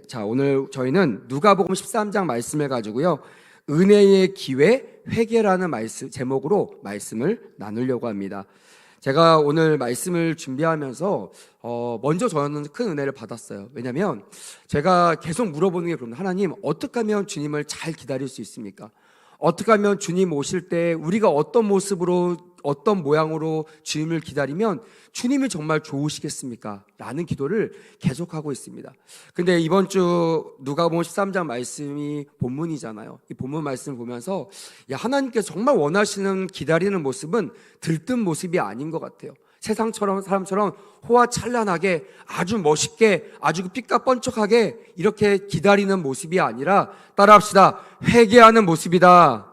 자, 오늘 저희는 누가복음 13장 말씀을 가지고요, 은혜의 기회 회개라는 제목으로 말씀을 나누려고 합니다. 제가 오늘 말씀을 준비하면서 먼저 저는 큰 은혜를 받았어요. 왜냐하면 제가 계속 물어보는 게 그럽니다. 하나님, 어떻게 하면 주님을 잘 기다릴 수 있습니까? 어떻게 하면 주님 오실 때 우리가 어떤 모습으로, 어떤 모양으로 주님을 기다리면 주님이 정말 좋으시겠습니까? 라는 기도를 계속하고 있습니다. 근데 이번 주 누가복음 13장 말씀이 본문이잖아요. 이 본문 말씀을 보면서 하나님께서 정말 원하시는 기다리는 모습은 들뜬 모습이 아닌 것 같아요. 세상처럼, 사람처럼 호화찬란하게, 아주 멋있게, 아주 삐까뻔쩍하게 이렇게 기다리는 모습이 아니라, 따라합시다, 회개하는 모습이다.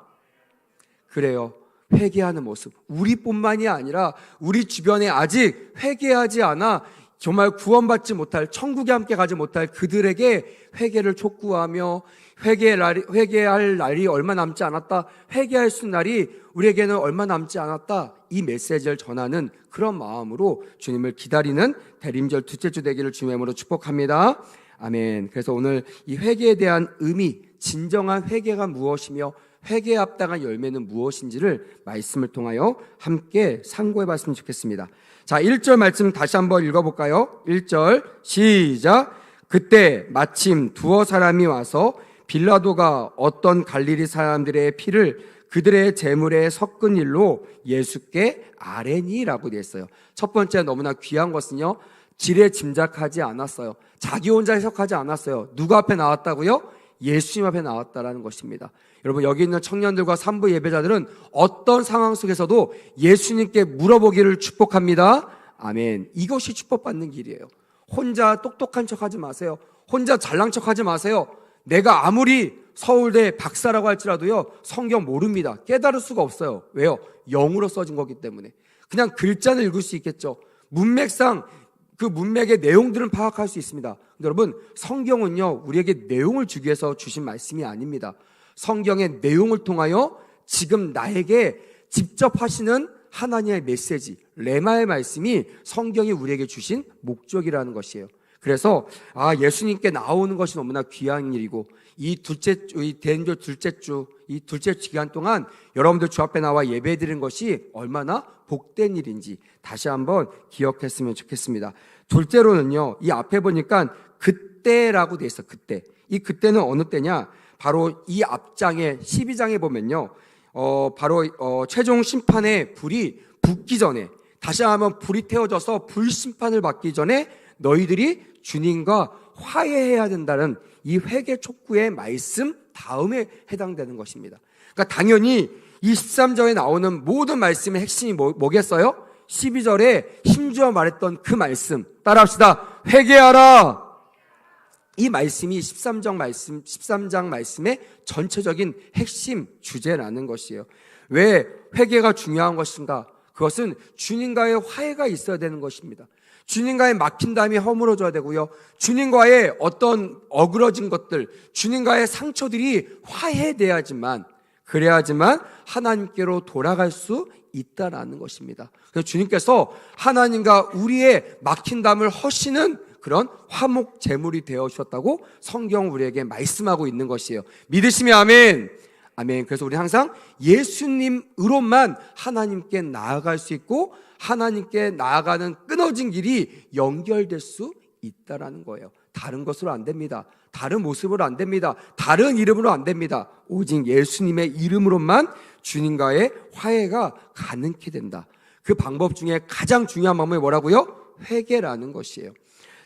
그래요. 회개하는 모습. 우리뿐만이 아니라 우리 주변에 아직 회개하지 않아 정말 구원받지 못할, 천국에 함께 가지 못할 그들에게 회개를 촉구하며, 회개할 날이 얼마 남지 않았다, 회개할 수 있는 날이 우리에게는 얼마 남지 않았다, 이 메시지를 전하는 그런 마음으로 주님을 기다리는 대림절 둘째 주 되기를 주님의 이름으로 축복합니다. 아멘. 그래서 오늘 이 회개에 대한 의미, 진정한 회개가 무엇이며 회개에 합당한 열매는 무엇인지를 말씀을 통하여 함께 상고해 봤으면 좋겠습니다. 자, 1절 말씀 다시 한번 읽어볼까요? 1절 시작. 그때 마침 두어 사람이 와서 빌라도가 어떤 갈릴리 사람들의 피를 그들의 제물에 섞은 일로 예수께 아뢰니라고 되어 있어요. 첫 번째 너무나 귀한 것은요, 지레 짐작하지 않았어요. 자기 혼자 해석하지 않았어요. 누구 앞에 나왔다고요? 예수님 앞에 나왔다라는 것입니다. 여러분, 여기 있는 청년들과 산부 예배자들은 어떤 상황 속에서도 예수님께 물어보기를 축복합니다. 아멘. 이것이 축복받는 길이에요. 혼자 똑똑한 척하지 마세요. 혼자 잘난 척하지 마세요. 내가 아무리 서울대 박사라고 할지라도요, 성경 모릅니다. 깨달을 수가 없어요. 왜요? 영으로 써진 거기 때문에. 그냥 글자는 읽을 수 있겠죠. 문맥상 그 문맥의 내용들은 파악할 수 있습니다. 근데 여러분, 성경은요, 우리에게 내용을 주기 위해서 주신 말씀이 아닙니다. 성경의 내용을 통하여 지금 나에게 직접 하시는 하나님의 메시지, 레마의 말씀이 성경이 우리에게 주신 목적이라는 것이에요. 그래서 예수님께 나오는 것이 너무나 귀한 일이고, 이 대림절 둘째 주, 이 둘째 주 기간 동안 여러분들 주 앞에 나와 예배드리는 것이 얼마나 복된 일인지 다시 한번 기억했으면 좋겠습니다. 둘째로는요, 이 앞에 보니까 그때라고 돼 있어. 그때. 이 그때는 어느 때냐? 바로 이 앞장에 12장에 보면요, 바로 최종 심판의 불이 붙기 전에, 다시 한번 불이 태워져서 불심판을 받기 전에 너희들이 주님과 화해해야 된다는 이 회개 촉구의 말씀 다음에 해당되는 것입니다. 그러니까 당연히 이 13절에 나오는 모든 말씀의 핵심이 뭐겠어요? 12절에 힘주어 말했던 그 말씀, 따라합시다. 회개하라. 이 말씀이 13장 말씀의 전체적인 핵심 주제라는 것이에요. 왜 회개가 중요한 것인가? 그것은 주님과의 화해가 있어야 되는 것입니다. 주님과의 막힌담이 허물어져야 되고요, 주님과의 어떤 어그러진 것들, 주님과의 상처들이 화해돼야지만, 그래야지만 하나님께로 돌아갈 수 있다라는 것입니다. 그래서 주님께서 하나님과 우리의 막힌담을 허시는 그런 화목 제물이 되어 주셨다고 성경 우리에게 말씀하고 있는 것이에요. 믿으시면 아멘. 아멘. 그래서 우리 항상 예수님으로만 하나님께 나아갈 수 있고, 하나님께 나아가는 끊어진 길이 연결될 수 있다라는 거예요. 다른 것으로 안 됩니다. 다른 모습으로 안 됩니다. 다른 이름으로 안 됩니다. 오직 예수님의 이름으로만 주님과의 화해가 가능케 된다. 그 방법 중에 가장 중요한 방법이 뭐라고요? 회개라는 것이에요.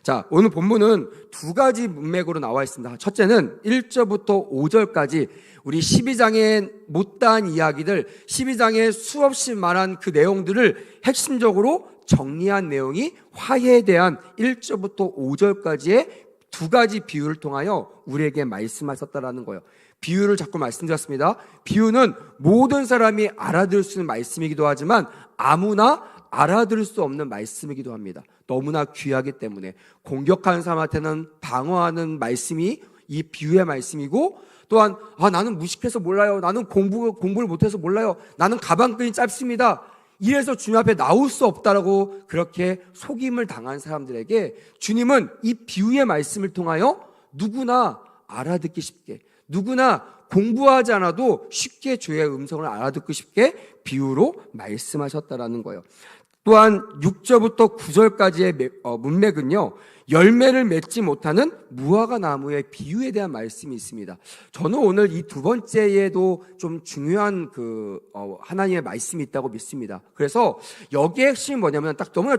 자, 오늘 본문은 두 가지 문맥으로 나와 있습니다. 첫째는 1절부터 5절까지 우리 12장의 못다한 이야기들, 12장에 수없이 많은 그 내용들을 핵심적으로 정리한 내용이 화해에 대한 1절부터 5절까지의 두 가지 비유를 통하여 우리에게 말씀하셨다라는 거예요. 비유를 자꾸 말씀드렸습니다. 비유는 모든 사람이 알아들을 수 있는 말씀이기도 하지만 아무나 알아들을 수 없는 말씀이기도 합니다. 너무나 귀하기 때문에 공격하는 사람한테는 방어하는 말씀이 이 비유의 말씀이고, 또한 나는 무식해서 몰라요, 나는 공부를 못해서 몰라요, 나는 가방끈이 짧습니다, 이래서 주님 앞에 나올 수 없다라고 그렇게 속임을 당한 사람들에게 주님은 이 비유의 말씀을 통하여 누구나 알아듣기 쉽게, 누구나 공부하지 않아도 쉽게 주의 음성을 알아듣고 쉽게 비유로 말씀하셨다라는 거예요. 또한 6절부터 9절까지의 문맥은요, 열매를 맺지 못하는 무화과 나무의 비유에 대한 말씀이 있습니다. 저는 오늘 이 두 번째에도 좀 중요한 하나님의 말씀이 있다고 믿습니다. 그래서 여기의 핵심이 뭐냐면 딱 너무나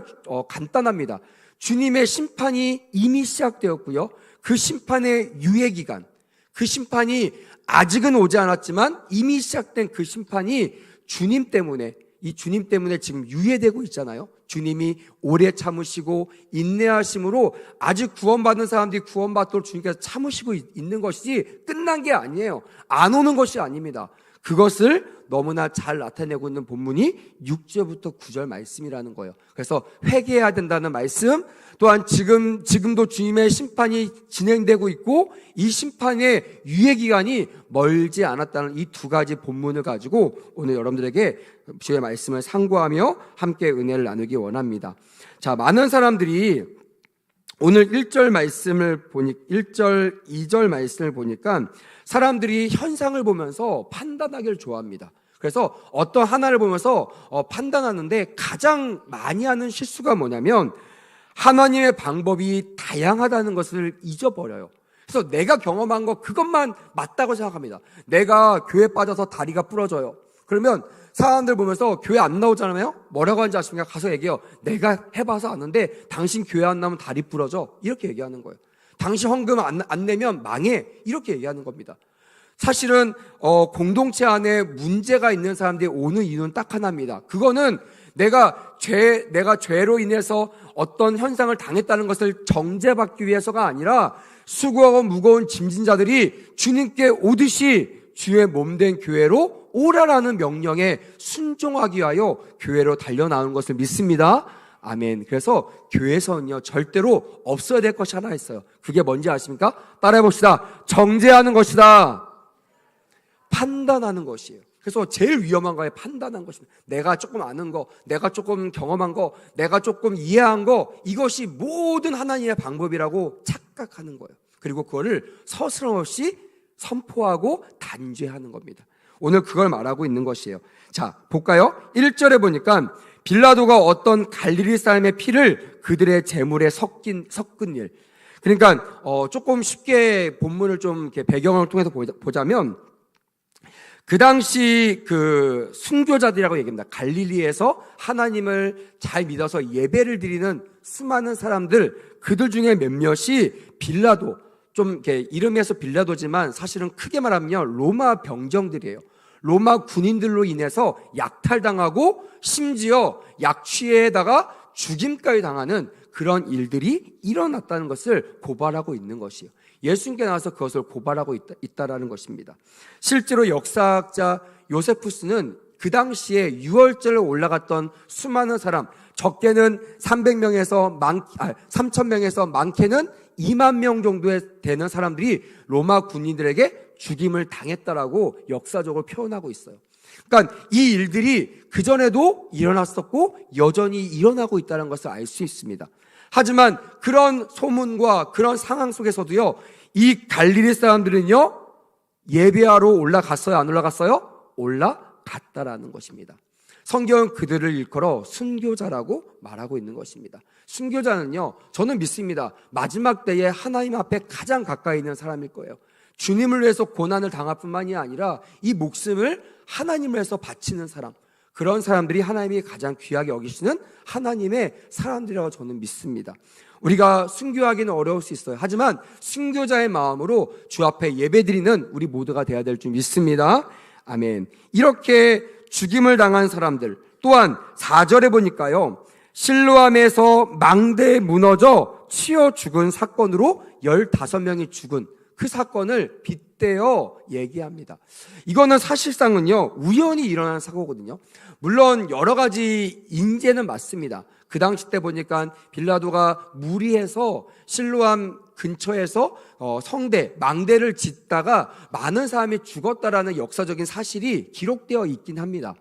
간단합니다. 주님의 심판이 이미 시작되었고요. 그 심판의 유예 기간, 그 심판이 아직은 오지 않았지만 이미 시작된 그 심판이 주님 때문에, 이 주님 때문에 지금 유예되고 있잖아요. 주님이 오래 참으시고 인내하심으로 아직 구원받는 사람들이 구원받도록 주님께서 참으시고 있는 것이지 끝난 게 아니에요. 안 오는 것이 아닙니다. 그것을 너무나 잘 나타내고 있는 본문이 6절부터 9절 말씀이라는 거예요. 그래서 회개해야 된다는 말씀, 또한 지금도 주님의 심판이 진행되고 있고 이 심판의 유예 기간이 멀지 않았다는 이 두 가지 본문을 가지고 오늘 여러분들에게 주의 말씀을 상고하며 함께 은혜를 나누기 원합니다. 자, 많은 사람들이 오늘 1절, 2절 말씀을 보니까 사람들이 현상을 보면서 판단하기를 좋아합니다. 그래서 어떤 하나를 보면서 판단하는데 가장 많이 하는 실수가 뭐냐면 하나님의 방법이 다양하다는 것을 잊어버려요. 그래서 내가 경험한 거 그것만 맞다고 생각합니다. 내가 교회 빠져서 다리가 부러져요. 그러면 사람들 보면서 교회 안 나오잖아요. 뭐라고 하는지 아십니까? 가서 얘기해요. 내가 해봐서 아는데 당신 교회 안 나오면 다리 부러져. 이렇게 얘기하는 거예요. 당신 헌금 안 내면 망해. 이렇게 얘기하는 겁니다. 사실은 공동체 안에 문제가 있는 사람들이 오는 이유는 딱 하나입니다. 그거는 내가 죄로 인해서 어떤 현상을 당했다는 것을 정죄받기 위해서가 아니라 수고하고 무거운 짐진 자들이 주님께 오듯이 주의 몸된 교회로 오라라는 명령에 순종하기 위하여 교회로 달려나오는 것을 믿습니다. 아멘. 그래서 교회에서는요, 절대로 없어야 될 것이 하나 있어요. 그게 뭔지 아십니까? 따라해 봅시다. 정죄하는 것이다. 판단하는 것이에요. 그래서 제일 위험한 거예요. 판단하는 것입니다. 내가 조금 아는 거, 내가 조금 경험한 거, 내가 조금 이해한 거, 이것이 모든 하나님의 방법이라고 착각하는 거예요. 그리고 그거를 서스럼없이 선포하고 단죄하는 겁니다. 오늘 그걸 말하고 있는 것이에요. 자, 볼까요? 1절에 보니까 빌라도가 어떤 갈릴리 사람의 피를 그들의 제물에 섞은 일. 그러니까 조금 쉽게 본문을 좀 이렇게 배경을 통해서 보자면 그 당시 그 순교자들이라고 얘기합니다. 갈릴리에서 하나님을 잘 믿어서 예배를 드리는 수많은 사람들, 그들 중에 몇몇이 빌라도, 좀 이렇게 이름에서 빌라도지만 사실은 크게 말하면 로마 병정들이에요. 로마 군인들로 인해서 약탈당하고 심지어 약취에다가 죽임까지 당하는 그런 일들이 일어났다는 것을 고발하고 있는 것이에요. 예수님께 나와서 그것을 고발하고 있다라는 것입니다. 실제로 역사학자 요세푸스는 그 당시에 유월절에 올라갔던 수많은 사람, 적게는 3,000명에서 많게는 2만 명 정도에 되는 사람들이 로마 군인들에게 죽임을 당했다라고 역사적으로 표현하고 있어요. 그러니까 이 일들이 그전에도 일어났었고 여전히 일어나고 있다는 것을 알 수 있습니다. 하지만 그런 소문과 그런 상황 속에서도요, 이 갈릴리 사람들은요, 예배하러 올라갔어요? 안 올라갔어요? 올라갔다라는 것입니다. 성경은 그들을 일컬어 순교자라고 말하고 있는 것입니다. 순교자는요, 저는 믿습니다. 마지막 때에 하나님 앞에 가장 가까이 있는 사람일 거예요. 주님을 위해서 고난을 당할 뿐만이 아니라 이 목숨을 하나님을 위해서 바치는 사람, 그런 사람들이 하나님이 가장 귀하게 여기시는 하나님의 사람들이라고 저는 믿습니다. 우리가 순교하기는 어려울 수 있어요. 하지만 순교자의 마음으로 주 앞에 예배드리는 우리 모두가 되어야 될 줄 믿습니다. 아멘. 이렇게 죽임을 당한 사람들, 또한 4절에 보니까요, 실로암에서 망대에 무너져 치여 죽은 사건으로 15명이 죽은 그 사건을 빗대어 얘기합니다. 이거는 사실상은요, 우연히 일어난 사고거든요. 물론 여러 가지 인재는 맞습니다. 그 당시 때 보니까 빌라도가 무리해서 실로암 근처에서 성대, 망대를 짓다가 많은 사람이 죽었다라는 역사적인 사실이 기록되어 있긴 합니다.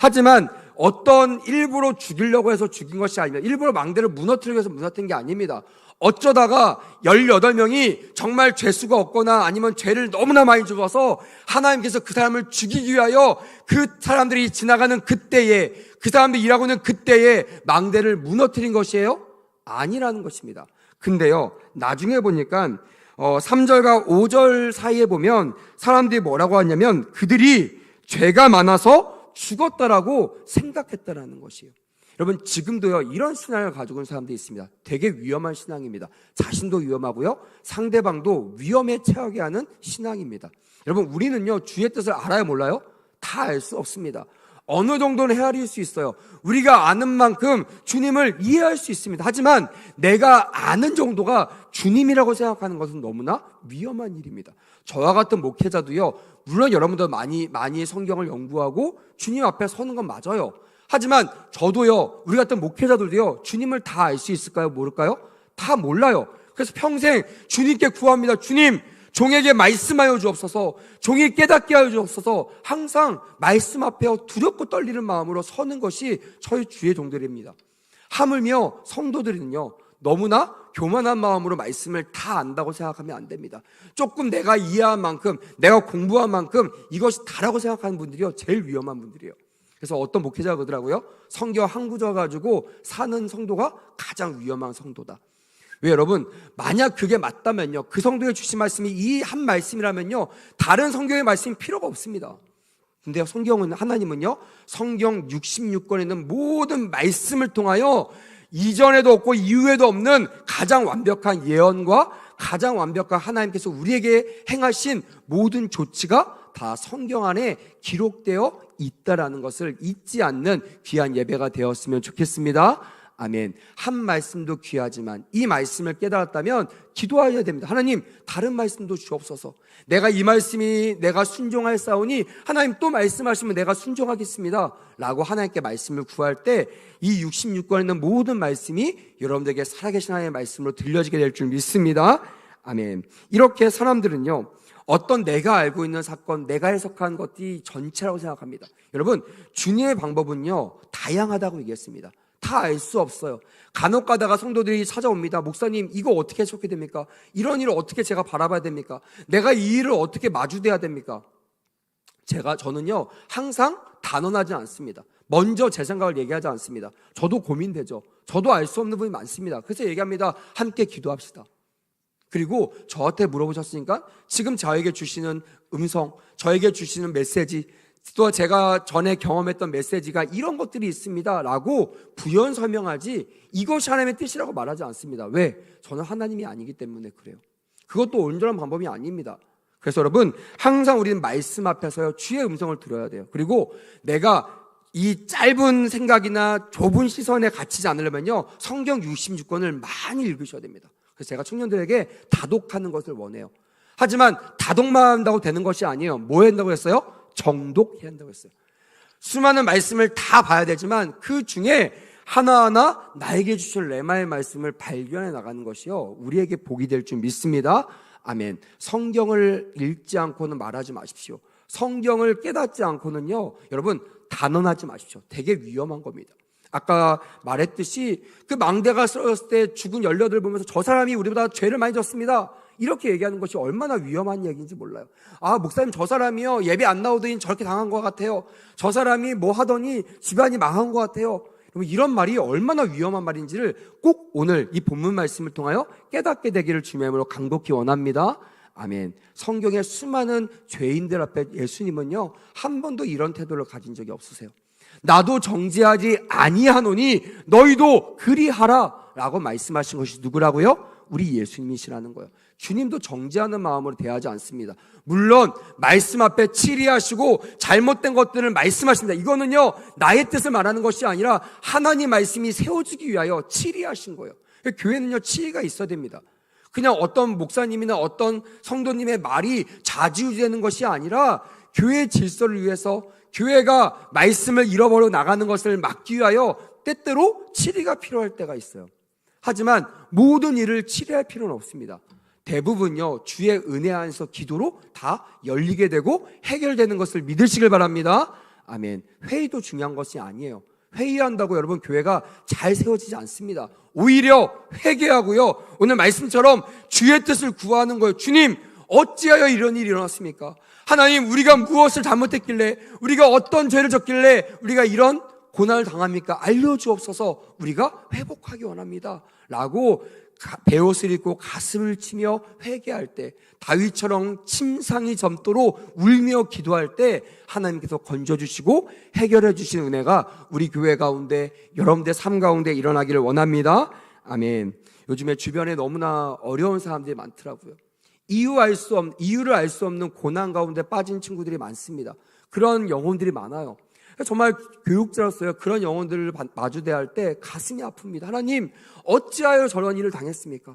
하지만 어떤 일부러 죽이려고 해서 죽인 것이 아닙니다. 일부러 망대를 무너뜨리기 위해서 무너뜨린 게 아닙니다. 어쩌다가 18명이 정말 죄수가 없거나 아니면 죄를 너무나 많이 죽어서 하나님께서 그 사람을 죽이기 위하여 그 사람들이 지나가는 그때에, 그 사람들이 일하고 있는 그때에 망대를 무너뜨린 것이에요? 아니라는 것입니다. 근데요, 나중에 보니까 3절과 5절 사이에 보면 사람들이 뭐라고 하냐면 그들이 죄가 많아서 죽었다라고 생각했다라는 것이에요. 여러분, 지금도요, 이런 신앙을 가지고 있는 사람들이 있습니다. 되게 위험한 신앙입니다. 자신도 위험하고요, 상대방도 위험에 처하게 하는 신앙입니다. 여러분, 우리는요, 주의 뜻을 알아요, 몰라요? 다 알 수 없습니다. 어느 정도는 헤아릴 수 있어요. 우리가 아는 만큼 주님을 이해할 수 있습니다. 하지만 내가 아는 정도가 주님이라고 생각하는 것은 너무나 위험한 일입니다. 저와 같은 목회자도요, 물론 여러분들 많이 성경을 연구하고 주님 앞에 서는 건 맞아요. 하지만 저도요, 우리 같은 목회자들도요, 주님을 다 알 수 있을까요? 모를까요? 다 몰라요. 그래서 평생 주님께 구합니다. 주님, 종에게 말씀하여 주옵소서, 종이 깨닫게 하여 주옵소서. 항상 말씀 앞에 두렵고 떨리는 마음으로 서는 것이 저희 주의 종들입니다. 하물며 성도들은요, 너무나 교만한 마음으로 말씀을 다 안다고 생각하면 안 됩니다. 조금 내가 이해한 만큼, 내가 공부한 만큼 이것이 다라고 생각하는 분들이요, 제일 위험한 분들이에요. 그래서 어떤 목회자가 그러더라고요. 성경 한 구절 가지고 사는 성도가 가장 위험한 성도다. 왜 여러분, 만약 그게 맞다면요, 그 성도에 주신 말씀이 이 한 말씀이라면요, 다른 성경의 말씀이 필요가 없습니다. 근데 성경은, 하나님은요, 성경 66권에 있는 모든 말씀을 통하여 이전에도 없고 이후에도 없는 가장 완벽한 예언과 가장 완벽한 하나님께서 우리에게 행하신 모든 조치가 다 성경 안에 기록되어 있다라는 것을 잊지 않는 귀한 예배가 되었으면 좋겠습니다. 아멘. 한 말씀도 귀하지만 이 말씀을 깨달았다면 기도해야 됩니다. 하나님, 다른 말씀도 주옵소서. 내가 이 말씀이 내가 순종할 사오니 하나님 또 말씀하시면 내가 순종하겠습니다 라고 하나님께 말씀을 구할 때 이 66권에 있는 모든 말씀이 여러분들에게 살아계신 하나님의 말씀으로 들려지게 될 줄 믿습니다. 아멘. 이렇게 사람들은요, 어떤 내가 알고 있는 사건, 내가 해석한 것이 전체라고 생각합니다. 여러분, 주님의 방법은요, 다양하다고 얘기했습니다. 다 알 수 없어요. 간혹 가다가 성도들이 찾아옵니다. 목사님, 이거 어떻게 해석해야 됩니까? 이런 일을 어떻게 제가 바라봐야 됩니까? 내가 이 일을 어떻게 마주대야 됩니까? 저는요, 항상 단언하지 않습니다. 먼저 제 생각을 얘기하지 않습니다. 저도 고민되죠. 저도 알 수 없는 부분이 많습니다. 그래서 얘기합니다. 함께 기도합시다. 그리고 저한테 물어보셨으니까 지금 저에게 주시는 음성, 저에게 주시는 메시지, 또 제가 전에 경험했던 메시지가 이런 것들이 있습니다 라고 부연 설명하지 이것이 하나님의 뜻이라고 말하지 않습니다. 왜? 저는 하나님이 아니기 때문에 그래요. 그것도 온전한 방법이 아닙니다. 그래서 여러분, 항상 우리는 말씀 앞에서요, 주의 음성을 들어야 돼요. 그리고 내가 이 짧은 생각이나 좁은 시선에 갇히지 않으려면요, 성경 66권을 많이 읽으셔야 됩니다. 그래서 제가 청년들에게 다독하는 것을 원해요. 하지만 다독만 한다고 되는 것이 아니에요. 뭐 해야 한다고 했어요? 정독해야 한다고 했어요. 수많은 말씀을 다 봐야 되지만 그 중에 하나하나 나에게 주신 레마의 말씀을 발견해 나가는 것이요, 우리에게 복이 될 줄 믿습니다. 아멘. 성경을 읽지 않고는 말하지 마십시오. 성경을 깨닫지 않고는요, 여러분, 단언하지 마십시오. 되게 위험한 겁니다. 아까 말했듯이 그 망대가 쓰러졌을 때 죽은 18을 보면서 저 사람이 우리보다 죄를 많이 졌습니다, 이렇게 얘기하는 것이 얼마나 위험한 얘기인지 몰라요. 아, 목사님, 저 사람이요, 예배 안 나오더니 저렇게 당한 것 같아요. 저 사람이 뭐 하더니 집안이 망한 것 같아요. 이런 말이 얼마나 위험한 말인지를 꼭 오늘 이 본문 말씀을 통하여 깨닫게 되기를 주님의 이름으로 간곡히 원합니다. 아멘. 성경의 수많은 죄인들 앞에 예수님은요, 한 번도 이런 태도를 가진 적이 없으세요. 나도 정죄하지 아니하노니 너희도 그리하라 라고 말씀하신 것이 누구라고요? 우리 예수님이시라는 거예요. 주님도 정죄하는 마음으로 대하지 않습니다. 물론 말씀 앞에 치리하시고 잘못된 것들을 말씀하십니다. 이거는요, 나의 뜻을 말하는 것이 아니라 하나님 말씀이 세워주기 위하여 치리하신 거예요. 교회는요, 치리가 있어야 됩니다. 그냥 어떤 목사님이나 어떤 성도님의 말이 좌지우지되는 것이 아니라 교회의 질서를 위해서, 교회가 말씀을 잃어버려 나가는 것을 막기 위하여 때때로 치리가 필요할 때가 있어요. 하지만 모든 일을 치리할 필요는 없습니다. 대부분요, 주의 은혜 안에서 기도로 다 열리게 되고 해결되는 것을 믿으시길 바랍니다. 아멘. 회의도 중요한 것이 아니에요. 회의한다고 여러분 교회가 잘 세워지지 않습니다. 오히려 회개하고요, 오늘 말씀처럼 주의 뜻을 구하는 거예요. 주님, 어찌하여 이런 일이 일어났습니까? 하나님, 우리가 무엇을 잘못했길래, 우리가 어떤 죄를 졌길래 우리가 이런 고난을 당합니까? 알려주옵소서. 우리가 회복하기 원합니다 라고 베옷을 입고 가슴을 치며 회개할 때, 다윗처럼 침상이 젊도록 울며 기도할 때 하나님께서 건져주시고 해결해 주신 은혜가 우리 교회 가운데, 여러분들 삶 가운데 일어나기를 원합니다. 아멘. 요즘에 주변에 너무나 어려운 사람들이 많더라고요. 이유를 알 수 없는 고난 가운데 빠진 친구들이 많습니다. 그런 영혼들이 많아요. 정말 교육자로서요, 그런 영혼들을 마주대할 때 가슴이 아픕니다. 하나님, 어찌하여 저런 일을 당했습니까?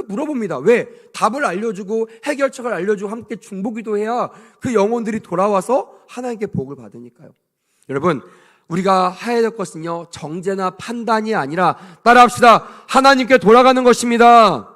물어봅니다. 왜? 답을 알려주고 해결책을 알려주고 함께 중보기도해야 그 영혼들이 돌아와서 하나님께 복을 받으니까요. 여러분, 우리가 해야 될 것은요, 정죄나 판단이 아니라 따라합시다. 하나님께 돌아가는 것입니다.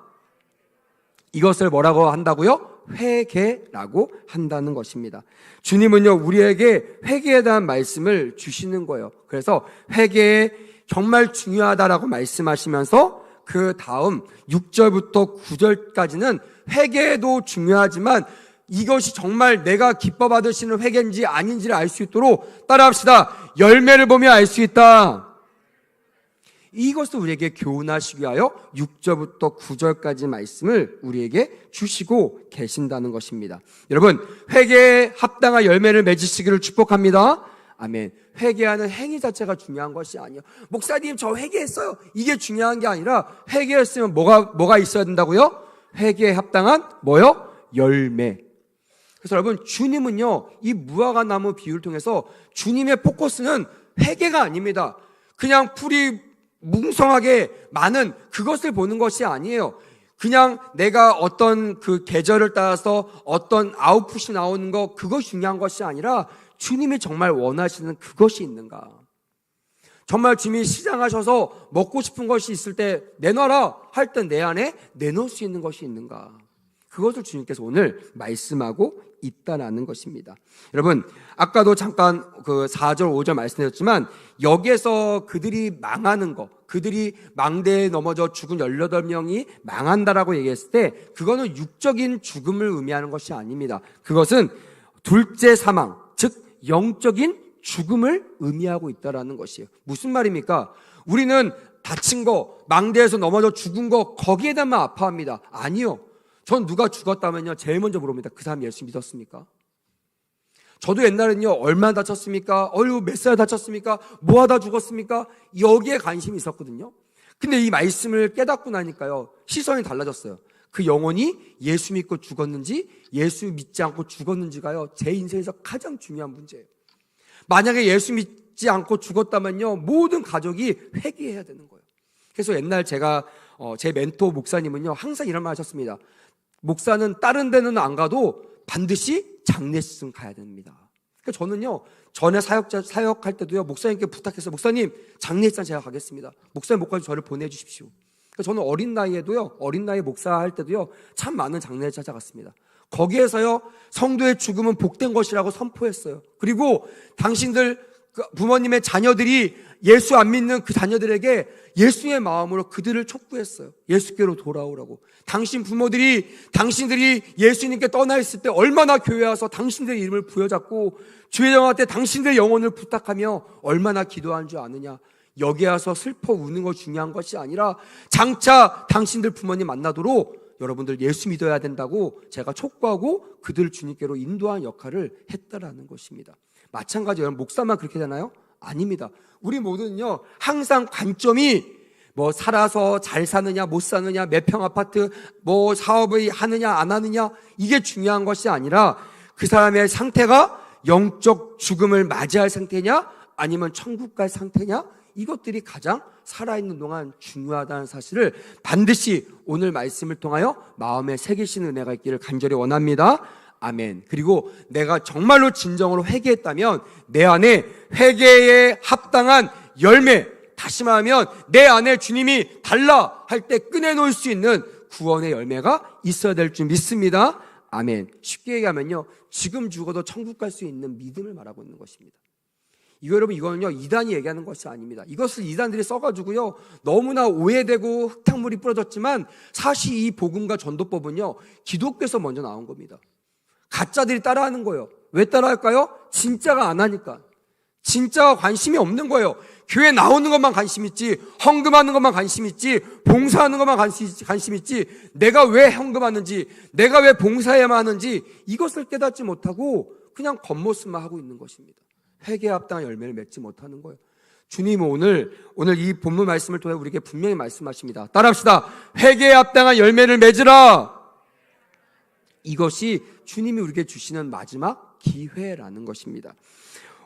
이것을 뭐라고 한다고요? 회개라고 한다는 것입니다. 주님은요, 우리에게 회개에 대한 말씀을 주시는 거예요. 그래서 회개 정말 중요하다라고 말씀하시면서 그 다음 6절부터 9절까지는 회개도 중요하지만 이것이 정말 내가 기뻐 받으시는 회개인지 아닌지를 알 수 있도록 따라합시다. 열매를 보며 알 수 있다. 이것을 우리에게 교훈하시기 위하여 6절부터 9절까지 말씀을 우리에게 주시고 계신다는 것입니다. 여러분, 회개에 합당한 열매를 맺으시기를 축복합니다. 아멘. 회개하는 행위 자체가 중요한 것이 아니에요. 목사님, 저 회개했어요. 이게 중요한 게 아니라, 회개했으면 뭐가 있어야 된다고요? 회개에 합당한 뭐요? 열매. 그래서 여러분, 주님은요, 이 무화과 나무 비유를 통해서 주님의 포커스는 회개가 아닙니다. 그냥 풀이 뭉성하게 많은 그것을 보는 것이 아니에요. 그냥 내가 어떤 그 계절을 따라서 어떤 아웃풋이 나오는 거, 그것이 중요한 것이 아니라 주님이 정말 원하시는 그것이 있는가. 정말 주님이 시장하셔서 먹고 싶은 것이 있을 때 내놔라 할 때 내 안에 내놓을 수 있는 것이 있는가. 그것을 주님께서 오늘 말씀하고 있다라는 것입니다. 여러분, 아까도 잠깐 그 4절, 5절 말씀드렸지만 여기에서 그들이 망하는 거, 그들이 망대에 넘어져 죽은 18명이 망한다라고 얘기했을 때 그거는 육적인 죽음을 의미하는 것이 아닙니다. 그것은 둘째 사망, 즉 영적인 죽음을 의미하고 있다라는 것이에요. 무슨 말입니까? 우리는 다친 거, 망대에서 넘어져 죽은 거, 거기에 대한만 아파합니다. 아니요. 전 누가 죽었다면요, 제일 먼저 물어봅니다. 그 사람 예수 믿었습니까? 저도 옛날에는요, 얼마나 다쳤습니까? 몇 살 다쳤습니까? 뭐 하다 죽었습니까? 여기에 관심이 있었거든요. 근데 이 말씀을 깨닫고 나니까요, 시선이 달라졌어요. 그 영혼이 예수 믿고 죽었는지 예수 믿지 않고 죽었는지가요, 제 인생에서 가장 중요한 문제예요. 만약에 예수 믿지 않고 죽었다면요, 모든 가족이 회개해야 되는 거예요. 그래서 옛날 제가 제 멘토 목사님은요, 항상 이런 말 하셨습니다. 목사는 다른 데는 안 가도 반드시 장례식은 가야 됩니다. 그러니까 저는요, 전에 사역할 때도요, 목사님께 부탁해서, 목사님, 장례식장 제가 가겠습니다. 목사님 못 가서 저를 보내주십시오. 그러니까 저는 어린 나이에 목사할 때도요, 참 많은 장례를 찾아갔습니다. 거기에서요, 성도의 죽음은 복된 것이라고 선포했어요. 그리고 당신들 부모님의 자녀들이 예수 안 믿는 그 자녀들에게 예수의 마음으로 그들을 촉구했어요. 예수께로 돌아오라고. 당신들이 예수님께 떠나 있을 때 얼마나 교회 와서 당신들의 이름을 부여잡고 주의 영화 때 당신들의 영혼을 부탁하며 얼마나 기도한 줄 아느냐. 여기 와서 슬퍼 우는 거 중요한 것이 아니라 장차 당신들 부모님 만나도록 여러분들 예수 믿어야 된다고 제가 촉구하고 그들 주님께로 인도한 역할을 했다라는 것입니다. 마찬가지로 목사만 그렇게 되나요? 아닙니다. 우리 모두는요, 항상 관점이 뭐 살아서 잘 사느냐 못 사느냐, 몇 평 아파트, 뭐 사업을 하느냐 안 하느냐, 이게 중요한 것이 아니라 그 사람의 상태가 영적 죽음을 맞이할 상태냐 아니면 천국 갈 상태냐, 이것들이 가장 살아있는 동안 중요하다는 사실을 반드시 오늘 말씀을 통하여 마음에 새기시는 은혜가 있기를 간절히 원합니다. 아멘. 그리고 내가 정말로 진정으로 회개했다면 내 안에 회개에 합당한 열매, 다시 말하면 내 안에 주님이 달라 할 때 꺼내놓을 수 있는 구원의 열매가 있어야 될 줄 믿습니다. 아멘. 쉽게 얘기하면요, 지금 죽어도 천국 갈 수 있는 믿음을 말하고 있는 것입니다. 여러분, 이거는요, 이단이 얘기하는 것이 아닙니다. 이것을 이단들이 써가지고요, 너무나 오해되고 흙탕물이 뿌려졌지만, 사실 이 복음과 전도법은요, 기독교에서 먼저 나온 겁니다. 가짜들이 따라하는 거예요. 왜 따라할까요? 진짜가 안 하니까. 진짜가 관심이 없는 거예요. 교회 나오는 것만 관심 있지, 헌금하는 것만 관심 있지, 봉사하는 것만 관심 있지, 내가 왜 헌금하는지, 내가 왜 봉사해야만 하는지, 이것을 깨닫지 못하고 그냥 겉모습만 하고 있는 것입니다. 회개에 합당한 열매를 맺지 못하는 거예요. 주님은 오늘 이 본문 말씀을 통해 우리에게 분명히 말씀하십니다. 따라합시다. 회개에 합당한 열매를 맺으라. 이것이 주님이 우리에게 주시는 마지막 기회라는 것입니다.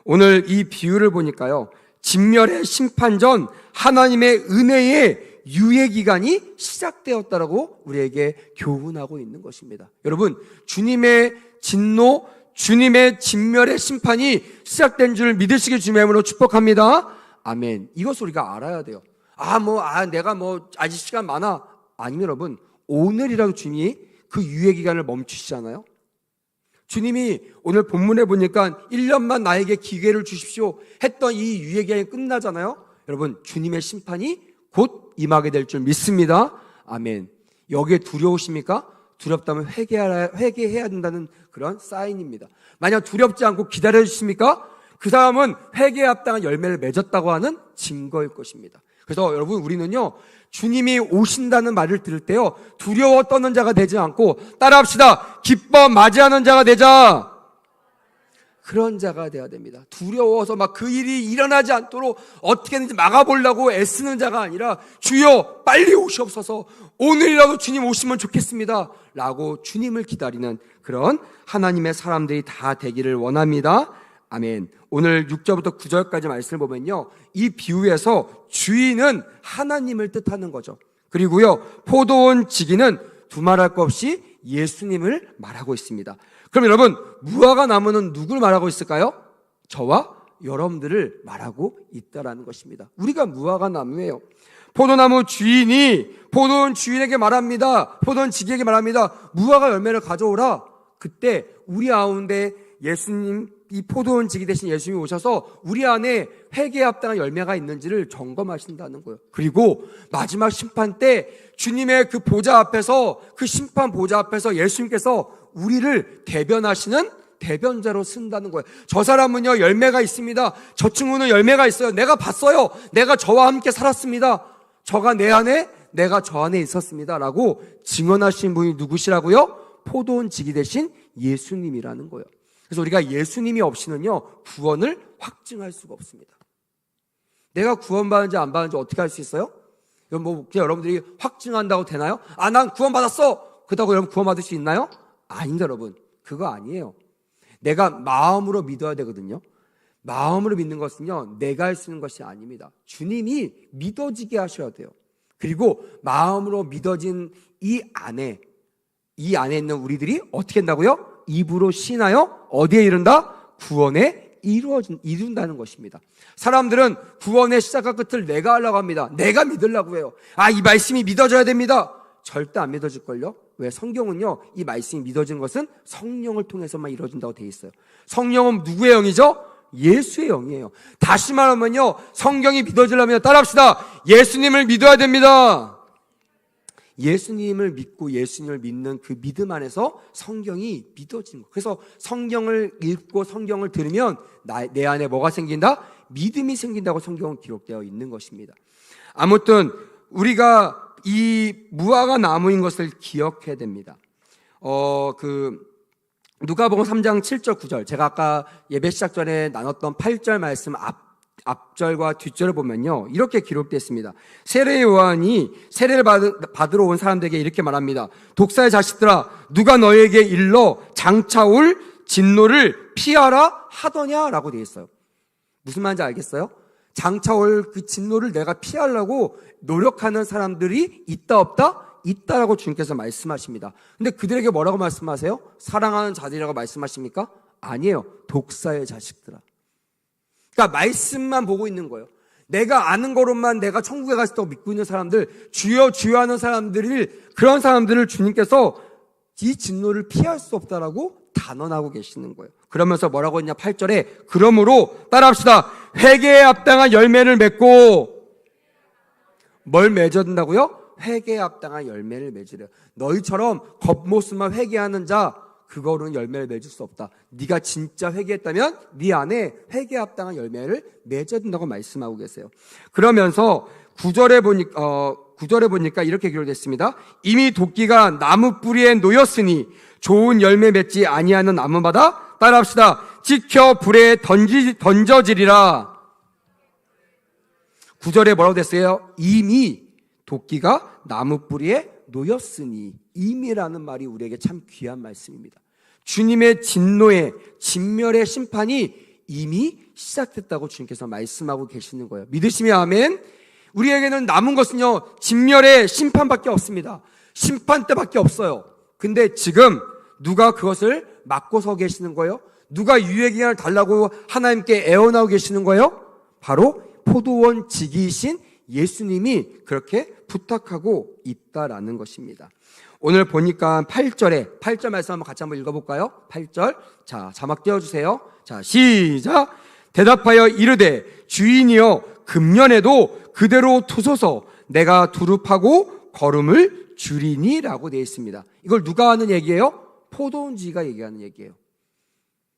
오늘 이 비유를 보니까요, 진멸의 심판 전 하나님의 은혜의 유예 기간이 시작되었다라고 우리에게 교훈하고 있는 것입니다. 여러분, 주님의 진노, 주님의 진멸의 심판이 시작된 줄 믿으시길 주님의 이름으로 축복합니다. 아멘. 이것을 우리가 알아야 돼요. 내가 아직 시간 많아. 아니면 여러분, 오늘이라도 주님이 그 유예 기간을 멈추시잖아요. 주님이 오늘 본문에 보니까 1년만 나에게 기회를 주십시오 했던 이 유예 기간이 끝나잖아요. 여러분, 주님의 심판이 곧 임하게 될 줄 믿습니다. 아멘. 여기에 두려우십니까? 두렵다면 회개해야 된다는 그런 사인입니다. 만약 두렵지 않고 기다려 주십니까? 그 사람은 회개에 합당한 열매를 맺었다고 하는 증거일 것입니다. 그래서 여러분, 우리는요, 주님이 오신다는 말을 들을 때요, 두려워 떠는 자가 되지 않고, 따라합시다. 기뻐 맞이하는 자가 되자. 그런 자가 되어야 됩니다. 두려워서 막 그 일이 일어나지 않도록 어떻게든지 막아보려고 애쓰는 자가 아니라, 주여 빨리 오시옵소서, 오늘이라도 주님 오시면 좋겠습니다 라고 주님을 기다리는 그런 하나님의 사람들이 다 되기를 원합니다. 아멘. 오늘 6절부터 9절까지 말씀을 보면요, 이 비유에서 주인은 하나님을 뜻하는 거죠. 그리고요, 포도원 지기는 두말할 것 없이 예수님을 말하고 있습니다. 그럼 여러분, 무화과 나무는 누구를 말하고 있을까요? 저와 여러분들을 말하고 있다라는 것입니다. 우리가 무화과 나무예요. 포도나무 주인이 포도원 주인에게 말합니다. 포도원 지기에게 말합니다. 무화과 열매를 가져오라. 그때 우리 가운데 예수님, 이 포도원 지기 대신 예수님이 오셔서 우리 안에 회개에 합당한 열매가 있는지를 점검하신다는 거예요. 그리고 마지막 심판 때 주님의 그 보좌 앞에서, 그 심판 보좌 앞에서 예수님께서 우리를 대변하시는 대변자로 쓴다는 거예요. 저 사람은요, 열매가 있습니다. 저 친구는 열매가 있어요. 내가 봤어요. 내가 저와 함께 살았습니다. 저가 내 안에, 내가 저 안에 있었습니다 라고 증언하신 분이 누구시라고요? 포도원 지기 대신 예수님이라는 거예요. 그래서 우리가 예수님이 없이는요, 구원을 확증할 수가 없습니다. 내가 구원받은지 안 받은지 어떻게 알 수 있어요? 이건 그냥 여러분들이 확증한다고 되나요? 난 구원받았어! 그렇다고 여러분 구원받을 수 있나요? 아닙니다, 여러분. 그거 아니에요. 내가 마음으로 믿어야 되거든요. 마음으로 믿는 것은요, 내가 할 수 있는 것이 아닙니다. 주님이 믿어지게 하셔야 돼요. 그리고 마음으로 믿어진 이 안에 있는 우리들이 어떻게 한다고요? 입으로 신하여 어디에 이른다? 구원에 이룬다는 것입니다. 사람들은 구원의 시작과 끝을 내가 하려고 합니다. 내가 믿으려고 해요. 이 말씀이 믿어져야 됩니다. 절대 안 믿어질걸요? 왜? 성경은요, 이 말씀이 믿어지는 것은 성령을 통해서만 이루어진다고 되어 있어요. 성령은 누구의 영이죠? 예수의 영이에요. 다시 말하면요, 성경이 믿어지려면 따라합시다. 예수님을 믿어야 됩니다. 예수님을 믿고 예수님을 믿는 그 믿음 안에서 성경이 믿어지는 거예요. 그래서 성경을 읽고 성경을 들으면 내 안에 뭐가 생긴다? 믿음이 생긴다고 성경은 기록되어 있는 것입니다. 아무튼 우리가 이 무화과 나무인 것을 기억해야 됩니다. 누가복음 3장 7절 9절, 제가 아까 예배 시작 전에 나눴던 8절 말씀 앞절과 뒷절을 보면요, 이렇게 기록되어 있습니다. 세례 요한이 세례를 받으러 온 사람들에게 이렇게 말합니다. 독사의 자식들아, 누가 너에게 일러 장차 올 진노를 피하라 하더냐라고 되어 있어요. 무슨 말인지 알겠어요? 장차 올 그 진노를 내가 피하려고 노력하는 사람들이 있다 없다? 있다라고 주님께서 말씀하십니다. 근데 그들에게 뭐라고 말씀하세요? 사랑하는 자들이라고 말씀하십니까? 아니에요. 독사의 자식들아. 그러니까 말씀만 보고 있는 거예요. 내가 아는 거로만 내가 천국에 갈 수 있다고 믿고 있는 사람들, 주여 주여 하는 사람들을, 그런 사람들을 주님께서 이 진노를 피할 수 없다라고 단언하고 계시는 거예요. 그러면서 뭐라고 했냐? 8절에 그러므로 따라합시다. 회개에 합당한 열매를 맺고 뭘 맺어야 된다고요? 회개에 합당한 열매를 맺으려. 너희처럼 겉모습만 회개하는 자 그거로는 열매를 맺을 수 없다. 네가 진짜 회개했다면 네 안에 회개에 합당한 열매를 맺어야 된다고 말씀하고 계세요. 그러면서 9절에 보니까 이렇게 기록됐습니다. 이미 도끼가 나무 뿌리에 놓였으니 좋은 열매 맺지 아니하는 나무마다 따라합시다. 찍혀 불에 던져지리라. 9절에 뭐라고 됐어요? 이미 도끼가 나무 뿌리에 놓였으니. 이미라는 말이 우리에게 참 귀한 말씀입니다. 주님의 진노의 진멸의 심판이 이미 시작됐다고 주님께서 말씀하고 계시는 거예요. 믿으시면 아멘. 우리에게는 남은 것은요, 진멸의 심판밖에 없습니다. 심판 때밖에 없어요. 근데 지금 누가 그것을 막고 서 계시는 거예요? 누가 유예 기간을 달라고 하나님께 애원하고 계시는 거예요? 바로 포도원 지기이신 예수님이 그렇게 부탁하고 있다라는 것입니다. 오늘 보니까 8절 말씀 같이 한번 읽어볼까요? 8절. 자, 자막 띄워주세요. 자, 시작. 대답하여 이르되 주인이여 금년에도 그대로 두소서 내가 두릅하고 걸음을 줄이니라고 되어 있습니다. 이걸 누가 하는 얘기예요? 포도원지기가 얘기하는 얘기예요.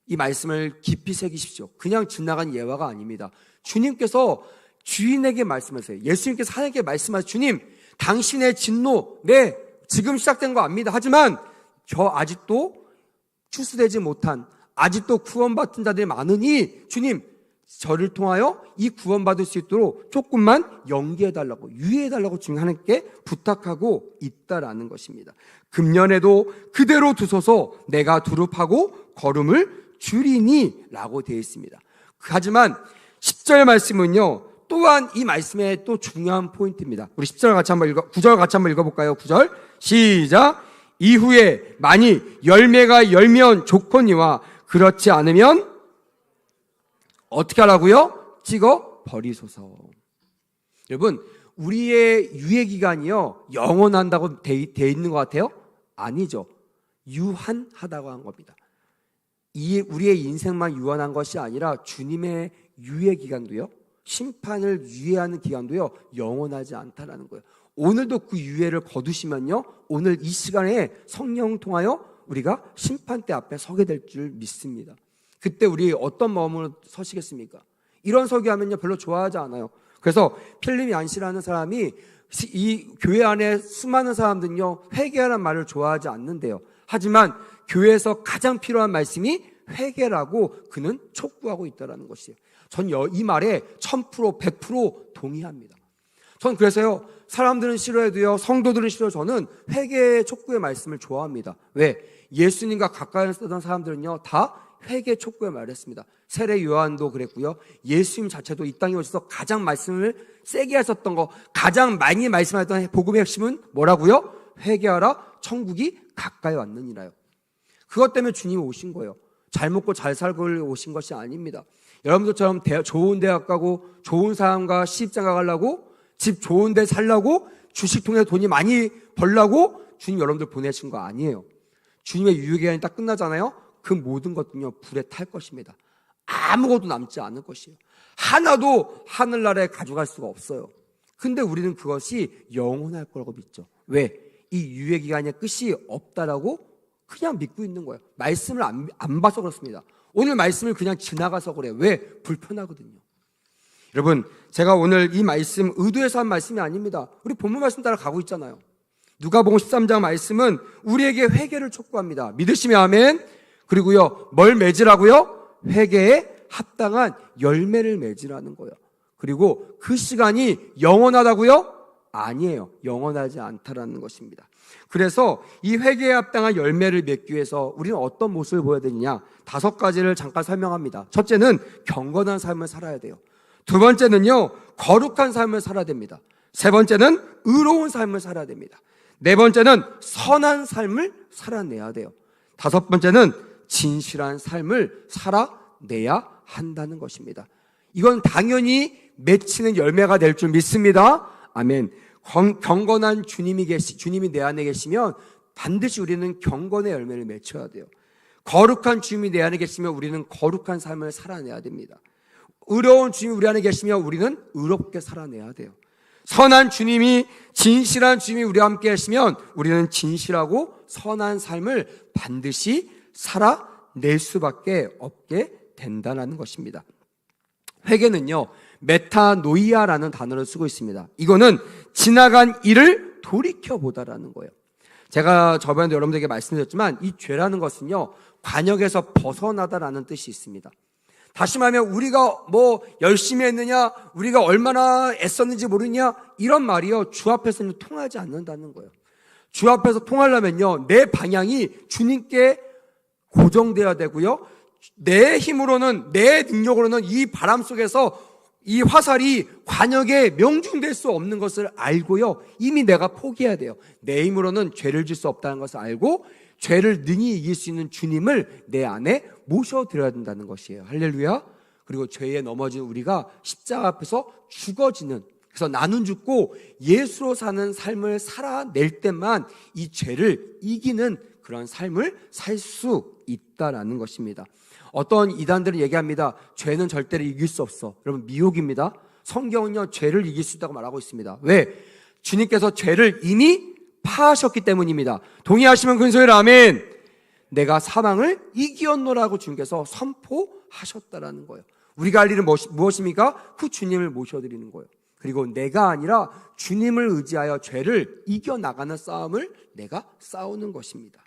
이 말씀을 깊이 새기십시오. 그냥 지나간 예화가 아닙니다. 주님께서 주인에게 말씀하세요. 예수님께서 하나님께 말씀하세요. 주님, 당신의 진노, 네, 지금 시작된 거 압니다. 하지만 저 아직도 추수되지 못한, 아직도 구원받은 자들이 많으니 주님, 저를 통하여 이 구원받을 수 있도록 조금만 연기해달라고, 유예해달라고 주님 하나님께 부탁하고 있다라는 것입니다. 금년에도 그대로 두소서 내가 두릅하고 걸음을 줄이니 라고 되어 있습니다. 하지만 10절 말씀은요, 또한 이 말씀의 또 중요한 포인트입니다. 우리 10절 같이 한번 9절 같이 한번 읽어볼까요? 9절 시작. 이후에 만일 열매가 열면 좋거니와 그렇지 않으면 어떻게 하라고요? 찍어 버리소서. 여러분, 우리의 유예 기간이요 영원한다고 돼 있는 것 같아요? 아니죠. 유한하다고 한 겁니다. 우리의 인생만 유한한 것이 아니라 주님의 유예 기간도요, 심판을 유예하는 기간도요 영원하지 않다라는 거예요. 오늘도 그 유예를 거두시면요, 오늘 이 시간에 성령 통하여 우리가 심판대 앞에 서게 될 줄 믿습니다. 그때 우리 어떤 마음으로 서시겠습니까? 이런 설교하면요 별로 좋아하지 않아요. 그래서 필립 얀시라는 사람이 이 교회 안에 수많은 사람들은요 회개하라는 말을 좋아하지 않는데요. 하지만 교회에서 가장 필요한 말씀이 회개라고 그는 촉구하고 있다는 것이에요. 전 이 말에 1000%, 100% 동의합니다. 전 그래서요, 사람들은 싫어해도요, 성도들은 싫어요. 저는 회개 촉구의 말씀을 좋아합니다. 왜? 예수님과 가까이 쓰던 사람들은요, 다 회개 촉구의 말을 했습니다. 세례 요한도 그랬고요, 예수님 자체도 이 땅에 오셔서 가장 말씀을 세게 하셨던 거, 가장 많이 말씀하셨던 복음의 핵심은 뭐라고요? 회개하라, 천국이 가까이 왔느니라요. 그것 때문에 주님이 오신 거예요. 잘 먹고 잘 살고 오신 것이 아닙니다. 여러분들처럼 좋은 대학 가고 좋은 사람과 시집장가 가려고, 집 좋은 데 살려고, 주식 통해서 돈이 많이 벌려고 주님 여러분들 보내신 거 아니에요. 주님의 유예기간이 딱 끝나잖아요. 그 모든 것들은요 불에 탈 것입니다. 아무것도 남지 않을 것이에요. 하나도 하늘나라에 가져갈 수가 없어요. 근데 우리는 그것이 영원할 거라고 믿죠. 왜? 이 유예기간의 끝이 없다라고 그냥 믿고 있는 거예요. 말씀을 안 봐서 그렇습니다. 오늘 말씀을 그냥 지나가서 그래요. 왜? 불편하거든요. 여러분, 제가 오늘 이 말씀 의도해서 한 말씀이 아닙니다. 우리 본문 말씀 따라 가고 있잖아요. 누가복음 13장 말씀은 우리에게 회개를 촉구합니다. 믿으시면 아멘. 그리고요, 뭘 맺으라고요? 회개에 합당한 열매를 맺으라는 거예요. 그리고 그 시간이 영원하다고요? 아니에요. 영원하지 않다라는 것입니다. 그래서 이 회개에 합당한 열매를 맺기 위해서 우리는 어떤 모습을 보여야 되느냐? 5가지를 잠깐 설명합니다. 첫째는 경건한 삶을 살아야 돼요. 두 번째는요, 거룩한 삶을 살아야 됩니다. 세 번째는 의로운 삶을 살아야 됩니다. 네 번째는 선한 삶을 살아내야 돼요. 다섯 번째는 진실한 삶을 살아내야 한다는 것입니다. 이건 당연히 맺히는 열매가 될 줄 믿습니다. 아멘. 경건한 주님이 내 안에 계시면 반드시 우리는 경건의 열매를 맺혀야 돼요. 거룩한 주님이 내 안에 계시면 우리는 거룩한 삶을 살아내야 됩니다. 의로운 주님이 우리 안에 계시면 우리는 의롭게 살아내야 돼요. 선한 주님이, 진실한 주님이 우리와 함께 하시면 우리는 진실하고 선한 삶을 반드시 살아낼 수밖에 없게 된다는 것입니다. 회개는요, 메타노이아라는 단어를 쓰고 있습니다. 이거는 지나간 일을 돌이켜보다라는 거예요. 제가 저번에도 여러분들에게 말씀드렸지만 이 죄라는 것은요, 관역에서 벗어나다라는 뜻이 있습니다. 다시 말하면 우리가 뭐 열심히 했느냐, 우리가 얼마나 애썼는지 모르냐, 이런 말이요, 주 앞에서는 통하지 않는다는 거예요. 주 앞에서 통하려면요, 내 방향이 주님께 고정되어야 되고요, 내 힘으로는, 내 능력으로는 이 바람 속에서 이 화살이 관역에 명중될 수 없는 것을 알고요, 이미 내가 포기해야 돼요. 내 힘으로는 죄를 질 수 없다는 것을 알고 죄를 능히 이길 수 있는 주님을 내 안에 모셔드려야 된다는 것이에요. 할렐루야. 그리고 죄에 넘어진 우리가 십자가 앞에서 죽어지는, 그래서 나는 죽고 예수로 사는 삶을 살아낼 때만 이 죄를 이기는 그런 삶을 살 수 있다라는 것입니다. 어떤 이단들은 얘기합니다. 죄는 절대로 이길 수 없어. 여러분, 미혹입니다. 성경은요, 죄를 이길 수 있다고 말하고 있습니다. 왜? 주님께서 죄를 이미 파하셨기 때문입니다. 동의하시면 큰 소리로 아멘. 내가 사망을 이기었노라고 주님께서 선포하셨다라는 거예요. 우리가 할 일은 무엇입니까? 그 주님을 모셔드리는 거예요. 그리고 내가 아니라 주님을 의지하여 죄를 이겨나가는 싸움을 내가 싸우는 것입니다.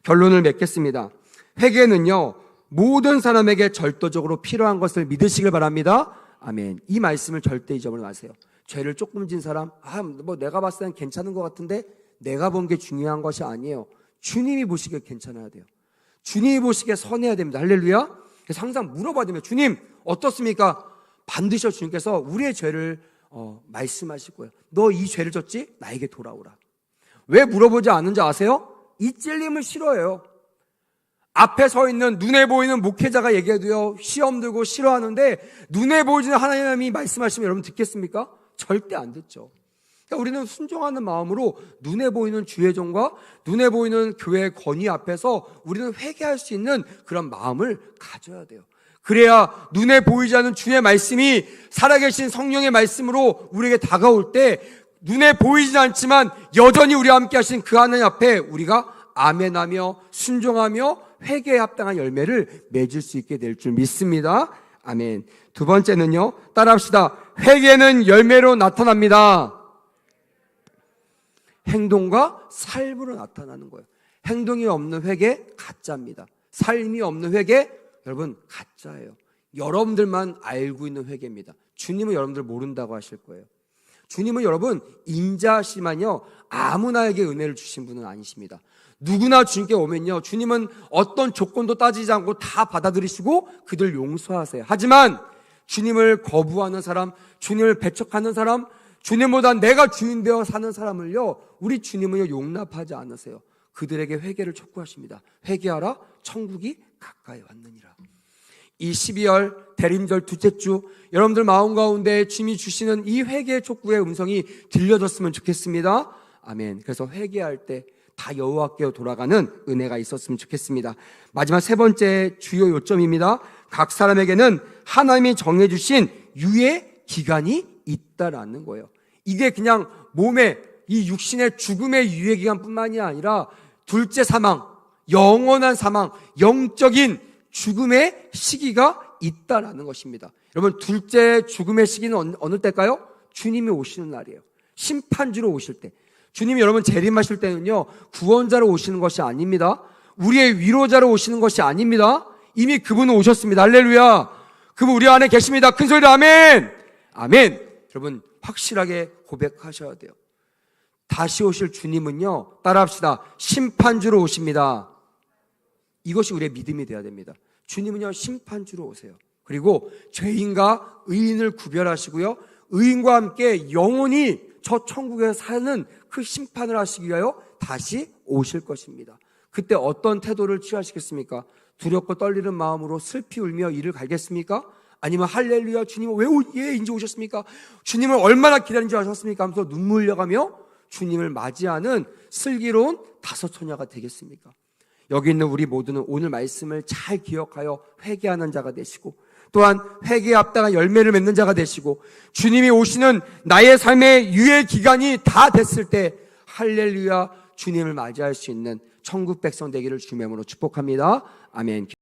결론을 맺겠습니다. 회개는요, 모든 사람에게 절도적으로 필요한 것을 믿으시길 바랍니다. 아멘. 이 말씀을 절대 잊어버리지 마세요. 죄를 조금 진 사람, 뭐 내가 봤을 땐 괜찮은 것 같은데 내가 본 게 중요한 것이 아니에요. 주님이 보시기에 괜찮아야 돼요. 주님이 보시기에 선해야 됩니다. 할렐루야. 그래서 항상 물어봐야 됩니다. 주님 어떻습니까? 반드시 주님께서 우리의 죄를 말씀하실 거예요. 너 이 죄를 졌지? 나에게 돌아오라. 왜 물어보지 않는지 아세요? 이 찔림을 싫어해요. 앞에 서 있는 눈에 보이는 목회자가 얘기해도요, 시험 들고 싫어하는데 눈에 보이지는 하나님이 말씀하시면 여러분 듣겠습니까? 절대 안 듣죠. 그러니까 우리는 순종하는 마음으로 눈에 보이는 주의 종과 눈에 보이는 교회의 권위 앞에서 우리는 회개할 수 있는 그런 마음을 가져야 돼요. 그래야 눈에 보이지 않는 주의 말씀이 살아계신 성령의 말씀으로 우리에게 다가올 때 눈에 보이지 않지만 여전히 우리와 함께 하신 그 하나님 앞에 우리가 아멘하며 순종하며 회개에 합당한 열매를 맺을 수 있게 될 줄 믿습니다. 아멘. 두 번째는요, 따라합시다. 회개는 열매로 나타납니다. 행동과 삶으로 나타나는 거예요. 행동이 없는 회개 가짜입니다. 삶이 없는 회개 여러분 가짜예요. 여러분들만 알고 있는 회개입니다. 주님은 여러분들 모른다고 하실 거예요. 주님은 여러분 인자하시만요, 아무나에게 은혜를 주신 분은 아니십니다. 누구나 주님께 오면요, 주님은 어떤 조건도 따지지 않고 다 받아들이시고 그들 용서하세요. 하지만 주님을 거부하는 사람, 주님을 배척하는 사람, 주님보다 내가 주인 되어 사는 사람을요, 우리 주님은요 용납하지 않으세요. 그들에게 회개를 촉구하십니다. 회개하라, 천국이 가까이 왔느니라. 이 12월 대림절 둘째 주 여러분들 마음 가운데 주님이 주시는 이 회개 촉구의 음성이 들려졌으면 좋겠습니다. 아멘. 그래서 회개할 때 다 여호와께로 돌아가는 은혜가 있었으면 좋겠습니다. 마지막 세 번째 주요 요점입니다. 각 사람에게는 하나님이 정해주신 유예 기간이 있다라는 거예요. 이게 그냥 몸의 이 육신의 죽음의 유예 기간뿐만이 아니라 둘째 사망, 영원한 사망, 영적인 죽음의 시기가 있다라는 것입니다. 여러분, 둘째 죽음의 시기는 어느 때일까요? 주님이 오시는 날이에요. 심판주로 오실 때. 주님이 여러분 재림하실 때는요, 구원자로 오시는 것이 아닙니다. 우리의 위로자로 오시는 것이 아닙니다. 이미 그분은 오셨습니다. 할렐루야. 그분 우리 안에 계십니다. 큰 소리로 아멘. 아멘. 여러분 확실하게 고백하셔야 돼요. 다시 오실 주님은요, 따라합시다. 심판주로 오십니다. 이것이 우리의 믿음이 되어야 됩니다. 주님은요 심판주로 오세요. 그리고 죄인과 의인을 구별하시고요, 의인과 함께 영원히 저 천국에 사는 그 심판을 하시기 위하여 다시 오실 것입니다. 그때 어떤 태도를 취하시겠습니까? 두렵고 떨리는 마음으로 슬피 울며 이를 갈겠습니까? 아니면 할렐루야, 주님은 왜 이제 오셨습니까? 주님을 얼마나 기다린지 아셨습니까? 하면서 눈물 흘려가며 주님을 맞이하는 슬기로운 다섯 처녀가 되겠습니까? 여기 있는 우리 모두는 오늘 말씀을 잘 기억하여 회개하는 자가 되시고, 또한 회개에 앞다가 열매를 맺는 자가 되시고, 주님이 오시는 나의 삶의 유예 기간이 다 됐을 때 할렐루야 주님을 맞이할 수 있는 천국 백성 되기를 주님으로 축복합니다. 아멘.